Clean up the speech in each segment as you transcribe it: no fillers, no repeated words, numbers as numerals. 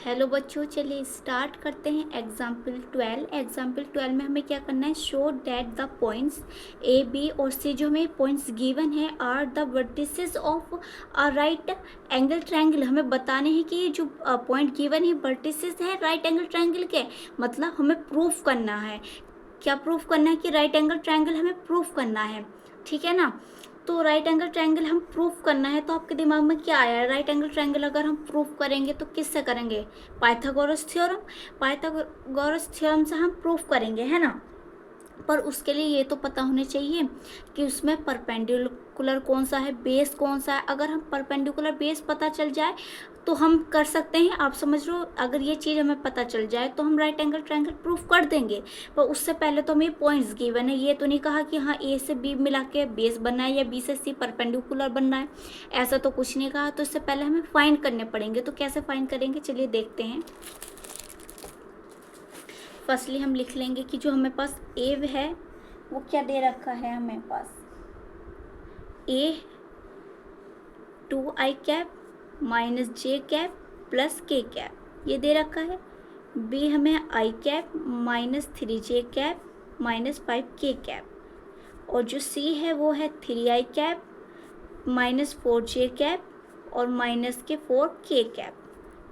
Hello बच्चों, चलिए start करते हैं एग्जाम्पल 12। एग्जाम्पल 12 में हमें क्या करना है, show that the points A B और सी जो हमें पॉइंट्स गिवन है are the vertices of a right angle triangle. हमें बताने हैं कि ये जो पॉइंट गिवन है वर्टिसेस है राइट एंगल ट्रायंगल के, मतलब हमें प्रूफ करना है। क्या प्रूफ करना है कि राइट एंगल ट्रायंगल हमें प्रूफ करना है, ठीक है ना। तो राइट एंगल ट्रायंगल हम प्रूफ करना है, तो आपके दिमाग में क्या आया, राइट एंगल ट्रायंगल अगर हम प्रूफ करेंगे तो किससे करेंगे, पाइथागोरस थ्योरम। पाइथागोरस थ्योरम से हम प्रूफ करेंगे, है ना। पर उसके लिए ये तो पता होने चाहिए कि उसमें परपेंडिकुलर कौन सा है, बेस कौन सा है। अगर हम परपेंडिकुलर बेस पता चल जाए तो हम कर सकते हैं, आप समझ लो। अगर ये चीज़ हमें पता चल जाए तो हम राइट एंगल ट्रायंगल प्रूफ कर देंगे। पर उससे पहले तो हमें पॉइंट्स गिवन है, ये तो नहीं कहा कि हाँ ए से बी मिला के बेस बनना है या बी से सी परपेंडिकुलर बनना है, ऐसा तो कुछ नहीं कहा। तो इससे पहले हमें फाइंड करने पड़ेंगे। तो कैसे फाइंड करेंगे, चलिए देखते हैं। फर्स्टली हम लिख लेंगे कि जो हमें पास ए है वो क्या दे रखा है, हमें पास A 2i cap minus J cap plus K cap ये दे रखा है। बी हमें I cap minus 3j cap minus 5k cap, और जो सी है वो है 3i cap minus 4j cap और माइनस के 4k कैप,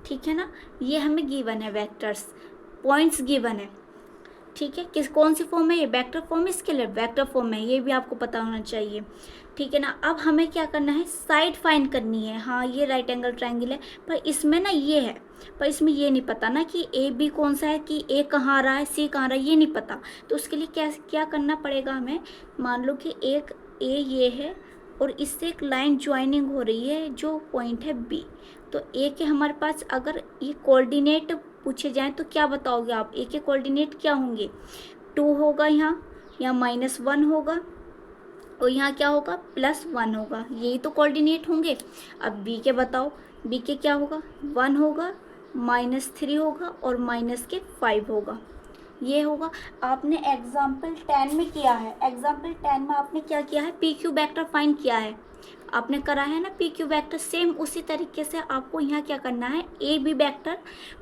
ठीक है ना। ये हमें गिवन है, वेक्टर्स पॉइंट्स गिवन है, ठीक है। किस कौन सी फॉर्म है ये, वेक्टर फॉर्म है, स्केलर वेक्टर फॉर्म है, ये भी आपको पता होना चाहिए, ठीक है ना। अब हमें क्या करना है, साइड फाइंड करनी है। हाँ ये राइट एंगल ट्रायंगल है, पर इसमें ना ये है, पर इसमें ये नहीं पता ना कि ए बी कौन सा है, कि ए कहाँ आ रहा है सी कहाँ आ रहा है, ये नहीं पता। तो उसके लिए क्या क्या करना पड़ेगा हमें, मान लो कि एक ए ये है और इससे एक लाइन ज्वाइनिंग हो रही है जो पॉइंट है बी। तो ए के हमारे पास अगर ये कोऑर्डिनेट पूछे जाएं तो क्या बताओगे आप, ए के कोऑर्डिनेट क्या होंगे, 2 होगा यहाँ -1 होगा और यहाँ क्या होगा +1 होगा, यही तो कोऑर्डिनेट होंगे। अब बी के बताओ, बी के क्या होगा, 1 होगा -3 होगा और -5 होगा, ये होगा। आपने एग्जाम्पल 10 में किया है, एग्जाम्पल 10 में आपने क्या किया है, पी क्यू वेक्टर फाइंड किया है, आपने करा है ना पी क्यू वेक्टर। सेम उसी तरीके से आपको यहाँ क्या करना है, ए बी वेक्टर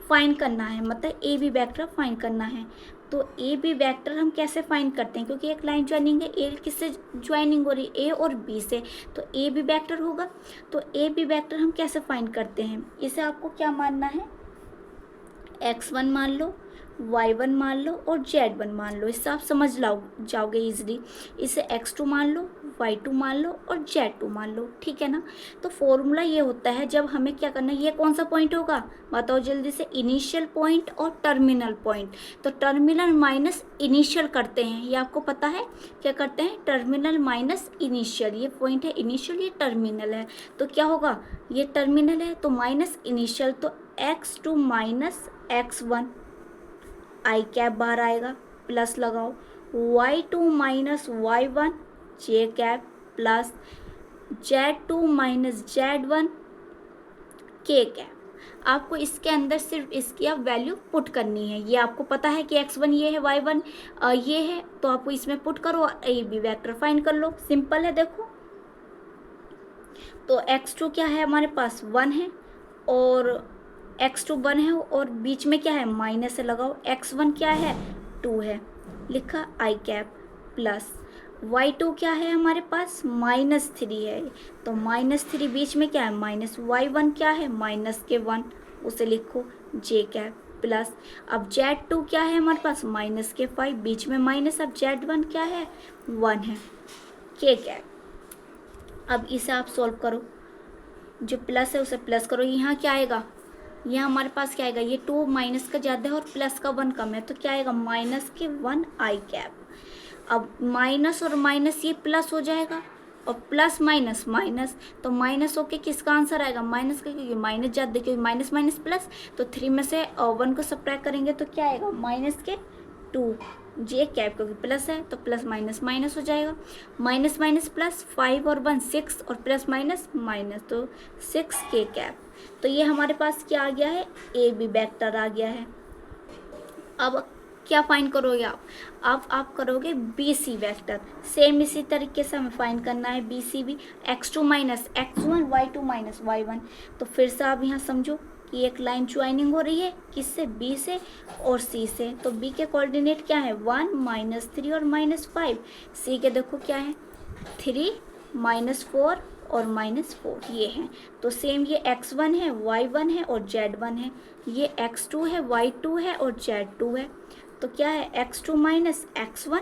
फाइंड करना है, मतलब ए बी वेक्टर फाइंड करना है। तो ए बी वेक्टर हम कैसे फाइंड करते हैं, क्योंकि एक लाइन ज्वाइनिंग है, ए किससे ज्वाइनिंग हो रही है, ए और बी से, तो ए बी वेक्टर होगा। तो ए बी वेक्टर हम कैसे फाइंड करते हैं, इसे आपको क्या मानना है, x1 मान लो, y1 मान लो और z1 मान लो, इससे आप समझ जाओगे इजीली। इसे x2 मान लो, y2 मान लो और z2 मान लो, ठीक है ना। तो फॉर्मूला ये होता है, जब हमें क्या करना है, ये कौन सा पॉइंट होगा बताओ जल्दी से, इनिशियल पॉइंट और टर्मिनल पॉइंट। तो टर्मिनल माइनस इनिशियल करते हैं, ये आपको पता है क्या करते हैं, टर्मिनल माइनस इनिशियल। ये पॉइंट है इनिशियल, ये टर्मिनल है, तो क्या होगा, ये टर्मिनल है तो माइनस इनिशियल, तो x2 minus x1 I cap बाहर आएगा, प्लस लगाओ, y2 minus y1 J cap plus z2 minus z1 K cap. आपको इसके अंदर सिर्फ इसकी अब वैल्यू पुट करनी है, ये आपको पता है कि x1 ये है, y1 ये है, तो आपको इसमें पुट करो और ए बी वेक्टर फाइंड कर लो, सिंपल है। देखो तो x2 क्या है हमारे पास 1 है और x2 1 है और बीच में क्या है माइनस है, लगाओ, x1 क्या है 2 है, लिखा आई कैप प्लस y2 क्या है हमारे पास -3 है, तो -3 बीच में क्या है माइनस, y1 क्या है -1 उसे लिखो j कैप प्लस। अब z2 क्या है हमारे पास -5 बीच में माइनस, अब z1 क्या है 1 है, k कैप। अब इसे आप सॉल्व करो, जो प्लस है उसे प्लस करो, यहाँ क्या आएगा, यहाँ हमारे पास क्या आएगा, ये 2 माइनस का ज़्यादा है और प्लस का 1 कम है, तो क्या आएगा -1 आई कैप। अब माइनस और माइनस ये प्लस हो जाएगा और प्लस माइनस माइनस, तो माइनस होके किसका आंसर आएगा, माइनस का, क्योंकि माइनस ज़्यादा, क्योंकि माइनस माइनस प्लस, तो 3 में से 1 को सब्ट्रैक्ट करेंगे तो क्या आएगा -2 जे कैप, क्योंकि प्लस है तो प्लस माइनस माइनस हो जाएगा, माइनस माइनस प्लस, 5 और 1 6 और प्लस माइनस माइनस, तो 6k कैप। तो ये हमारे पास क्या आ गया है, ए बी वेक्टर आ गया है। अब क्या फाइंड करोगे आप करोगे बी सी वेक्टर, सेम इसी तरीके से हमें फाइंड करना है बी सी भी, x2 minus x1 y2 minus y1। तो फिर से आप यहाँ समझो कि एक लाइन ज्वाइनिंग हो रही है किससे, बी से और सी से। तो बी के कोऑर्डिनेट क्या है, 1 -3 और -5। सी के देखो क्या है, 3 -4 और -4 ये हैं। तो सेम ये x1 है, y1 है और z1 है, ये x2 है, y2 है और z2 है। तो क्या है, x2 minus x1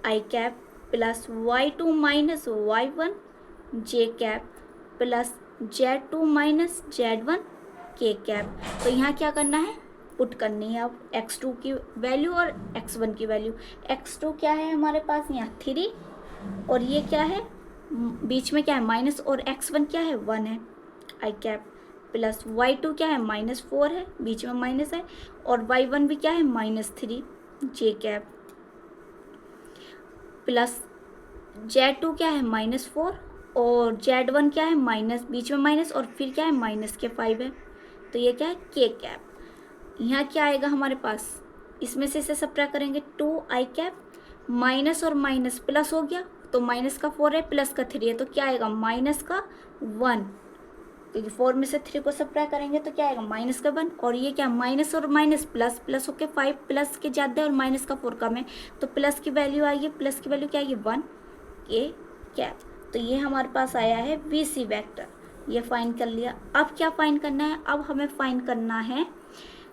I cap plus y2 minus y1 J cap plus z2 minus z1 K cap. तो यहाँ क्या करना है, पुट करनी है अब x2 की वैल्यू और x1 की वैल्यू। x2 क्या है हमारे पास यहाँ 3 और ये क्या है, बीच में क्या है माइनस, और x1 क्या है 1 है आई कैप प्लस y2 क्या है -4 है, बीच में माइनस है, और y1 भी क्या है -3 जे कैप प्लस z2 क्या है -4 और z1 क्या है माइनस, बीच में माइनस और फिर क्या है -5 है। तो ये क्या है के कैप। यहाँ क्या आएगा हमारे पास, इसमें से इसे सब्ट्रैक्ट करेंगे 2 आई कैप, माइनस और माइनस प्लस हो गया, तो माइनस का 4 है प्लस का 3 है, तो क्या आएगा माइनस का 1, क्योंकि 4 में से 3 को सब्ट्रैक्ट करेंगे तो क्या आएगा माइनस का 1। और ये क्या, माइनस और माइनस प्लस, प्लस होके 5 प्लस के ज़्यादा है और माइनस का 4 कम है, तो प्लस की वैल्यू आएगी, प्लस की वैल्यू क्या आएगी 1 के कैप। तो ये हमारे पास आया है VC वेक्टर, ये फाइंड कर लिया। अब क्या फाइंड करना है, अब हमें फाइंड करना है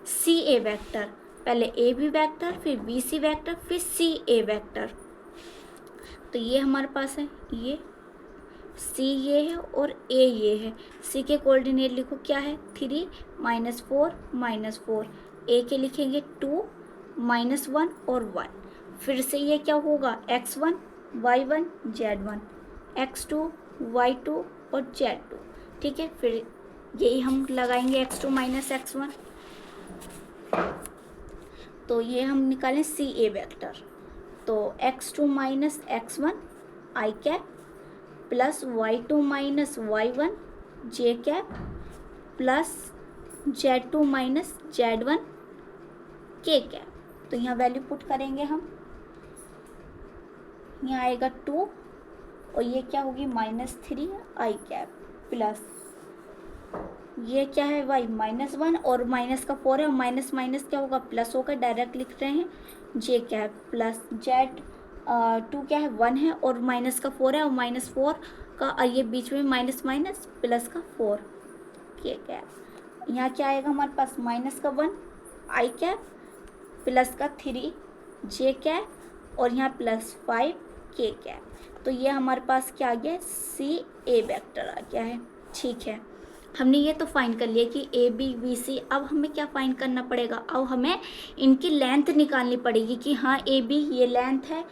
CA वेक्टर। पहले AB वेक्टर, फिर VC वेक्टर, फिर CA वेक्टर। तो ये हमारे पास है, ये C ये है और A ये है। C के कोऑर्डिनेट लिखो क्या है, 3 -4 -4, A के लिखेंगे 2 -1 और 1। फिर से ये क्या होगा, x1 y1 z1, x2 y2 और z2। ठीक है, फिर यही हम लगाएंगे x2 माइनस x1। तो ये हम निकालें CA वेक्टर। तो x2 minus x1 I cap plus y2 minus y1 J cap plus z2 minus z1 K cap. तो यहाँ वैल्यू पुट करेंगे हम, यहाँ आएगा 2 और ये क्या होगी -3 आई कैप प्लस ये क्या है y -1 और माइनस का 4 है, और माइनस माइनस क्या होगा प्लस होकर डायरेक्ट लिख रहे हैं जे कैप प्लस z2 क्या है 1 है और माइनस का 4 है, और -4 का ये बीच में माइनस माइनस प्लस का 4 के कैप। यहाँ क्या आएगा हमारे पास, माइनस का 1 आई कैप प्लस का 3 जे कैप और यहाँ +5 के कैप। तो ये हमारे पास क्या आ गया, CA वेक्टर आ गया है। ठीक है, हमने ये तो फाइंड कर लिया कि AB BC। अब हमें क्या फाइंड करना पड़ेगा, अब हमें इनकी लेंथ निकालनी पड़ेगी कि हाँ AB ये लेंथ है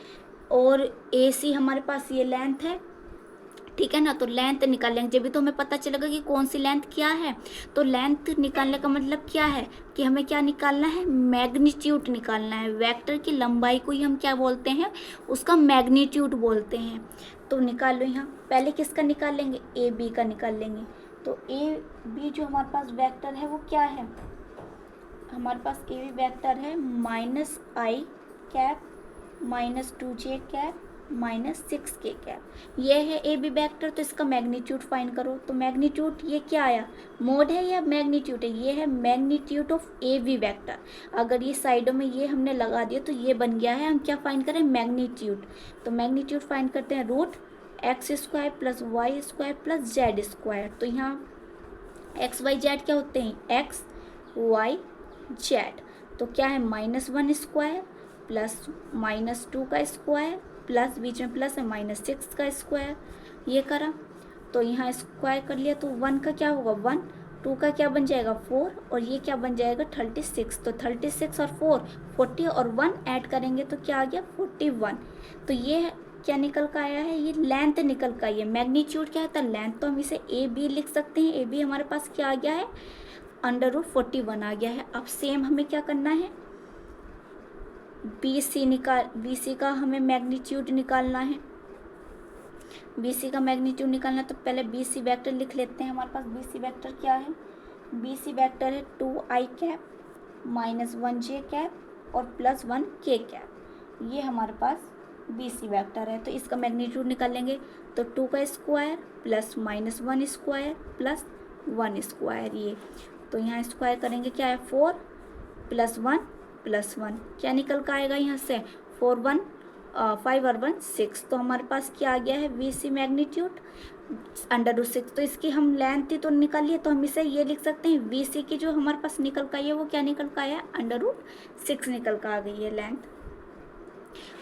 और AC हमारे पास ये लेंथ है। ठीक है ना, तो लेंथ निकाल लेंगे, जब भी तो हमें पता चलेगा कि कौन सी लेंथ क्या है। तो लेंथ निकालने का मतलब क्या है कि हमें क्या निकालना है, मैग्नीट्यूड निकालना है। वेक्टर की लंबाई को ही हम क्या बोलते हैं, उसका मैग्नीट्यूड बोलते हैं। तो निकाल लो, यहाँ पहले किसका निकाल लेंगे, AB का निकाल लेंगे। तो AB जो हमारे पास वेक्टर है वो क्या है, हमारे पास AB वेक्टर है -i कैप -2j कैप -6 के कैप। ये है AB वेक्टर। तो इसका मैग्नीट्यूड फाइंड करो। तो मैग्नीट्यूड ये क्या आया, मोड है या मैग्नीट्यूड है, ये है मैग्नीट्यूड ऑफ AB वेक्टर। अगर ये साइडों में ये हमने लगा दिया तो ये बन गया है, हम क्या फाइंड करें, मैग्नीट्यूड। तो मैग्नीट्यूड फाइंड करते हैं √x² + y² + z²। तो यहाँ x y z क्या होते हैं, x y z। तो क्या है -1² प्लस -2 का स्क्वायर प्लस बीच में प्लस है -6 का स्क्वायर, ये करा। तो यहाँ स्क्वायर कर लिया तो 1 का क्या होगा 1, 2 का क्या बन जाएगा 4 और ये क्या बन जाएगा 36। तो 36 और 4 40 और 1 ऐड करेंगे तो क्या आ गया 41। तो ये क्या निकल का आया है, ये लेंथ निकल का, ये मैग्नीट्यूड क्या है लेंथ। तो हम इसे AB लिख सकते हैं। AB हमारे पास क्या आ गया है, √41 आ गया है। अब सेम हमें क्या करना है, BC का हमें मैग्नीट्यूड निकालना है। BC का मैग्नीट्यूड निकालना, तो पहले BC वेक्टर लिख लेते हैं। हमारे पास BC वेक्टर क्या है, BC वेक्टर है 2i कैप -1j कैप और +1 k कैप। ये हमारे पास BC वेक्टर है। तो इसका मैग्नीट्यूड निकाल लेंगे। तो 2 का square plus -1 square plus 1 square, ये तो यहाँ स्क्वायर करेंगे, क्या है 4 + 1 + 1, क्या निकल कर आएगा यहाँ से 5 और 1 6। तो हमारे पास क्या आ गया है VC मैग्नीट्यूड √6। तो इसकी हम लेंथ ही तो निकालिए, तो हम इसे ये लिख सकते हैं VC की जो हमारे पास निकल कर आई है वो क्या निकल कर आया है √6 निकल कर आ गई है लेंथ।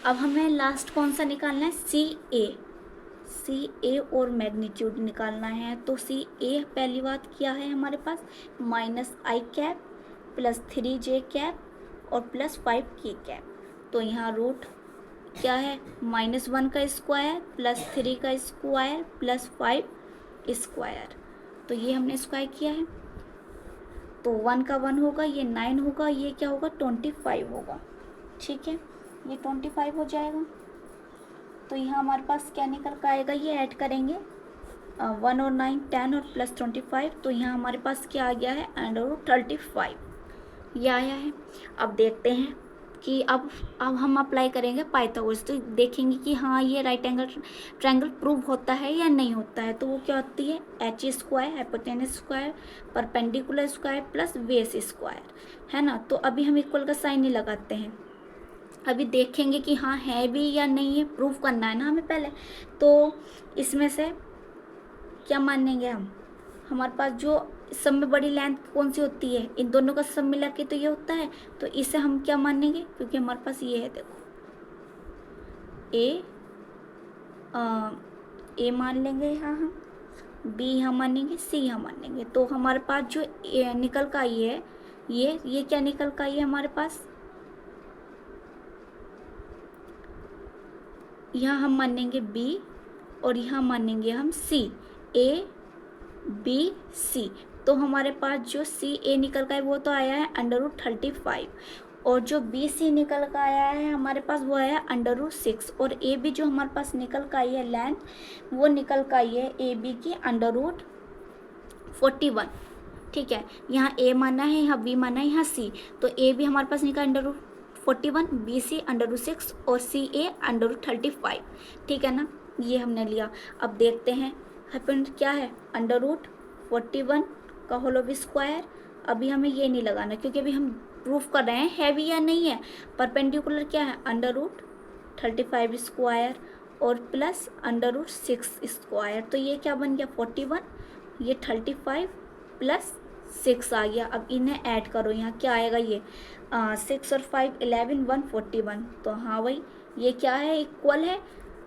अब हमें लास्ट कौन सा निकालना है CA और मैग्नीट्यूड निकालना है। तो CA पहली बात क्या है हमारे पास -i + 3j और +5k। तो यहाँ रूट क्या है -1 का स्क्वायर +3 का स्क्वायर +5 स्क्वायर। तो ये हमने स्क्वायर किया है, तो 1 का 1 होगा, ये 9 होगा, ये क्या होगा 25 होगा। ठीक है, ये 25 हो जाएगा। तो यहाँ हमारे पास क्या निकल कर आएगा, ये ऐड करेंगे 1 और 9 10 और +25। तो यहाँ हमारे पास क्या आ गया है √35 ये आया है। अब देखते हैं कि अब हम अप्लाई करेंगे पाइथागोरस। तो देखेंगे कि हाँ ये राइट एंगल ट्रायंगल प्रूव होता है या नहीं होता है। तो वो क्या होती है h², hypotenuse square, perpendicular square plus base square, है ना। तो अभी हम इक्वल का साइन नहीं लगाते हैं, अभी देखेंगे कि हाँ है भी या नहीं है, प्रूव करना है ना हमें पहले। तो इसमें से क्या मानेंगे हम, हमारे पास जो सब में बड़ी लेंथ कौन सी होती है, इन दोनों का सब मिला के तो ये होता है। तो इसे हम क्या मानेंगे, क्योंकि हमारे पास ये है, देखो ए मान लेंगे यहाँ हम, बी यहाँ मानेंगे, सी यहाँ मानेंगे। तो हमारे पास जो निकल का आई है ये क्या निकल का आई है हमारे पास, यहाँ हम मानेंगे बी और यहाँ मानेंगे हम सी, ABC। तो हमारे पास जो CA निकल का है वो तो आया है √35 और जो BC निकल का आया है हमारे पास वो आया है √6 और AB जो हमारे पास निकल का आई है लेंथ वो निकल का आई है AB की √41। ठीक है, यहाँ A माना है, यहाँ B माना है, यहाँ C। तो AB हमारे पास निकला √41, BC √6 और CA √35। ठीक है ना, ये हमने लिया। अब देखते हैं हैपन क्या है √41 का होल स्क्वायर। अभी हमें ये नहीं लगाना क्योंकि अभी हम प्रूफ कर रहे हैं भी या नहीं है। परपेंडिकुलर क्या है √35 स्क्वायर और प्लस √6 स्क्वायर। तो ये क्या बन गया 41, ये 35 + 6 आ गया। अब इन्हें ऐड करो, यहाँ क्या आएगा ये 6 और 5 11 141। तो हाँ भाई ये क्या है इक्वल है।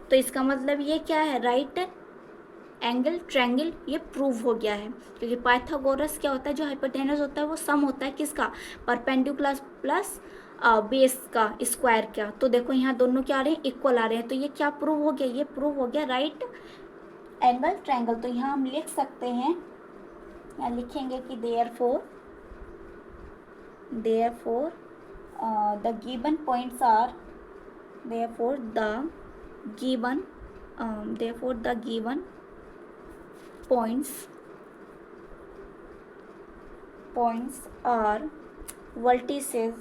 तो इसका मतलब ये क्या है राइट एंगल ट्रायंगल ये प्रूव हो गया है। क्योंकि पाइथागोरस क्या होता है, जो हाइपोटेनस होता है वो सम होता है किसका, परपेंडिकुलर प्लस बेस का स्क्वायर का। तो देखो यहाँ दोनों क्या आ रहे हैं इक्वल आ रहे हैं। तो ये क्या प्रूव हो गया, ये प्रूव हो गया राइट एंगल ट्रायंगल। तो यहाँ हम लिख सकते हैं, यहाँ लिखेंगे कि therefore the given points are therefore the given points are vertices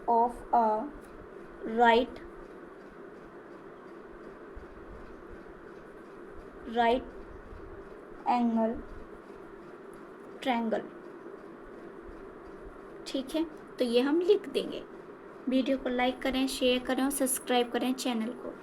of a right angle triangle। ठीक है, तो ये हम लिख देंगे। वीडियो को लाइक करें, शेयर करें और सब्सक्राइब करें चैनल को।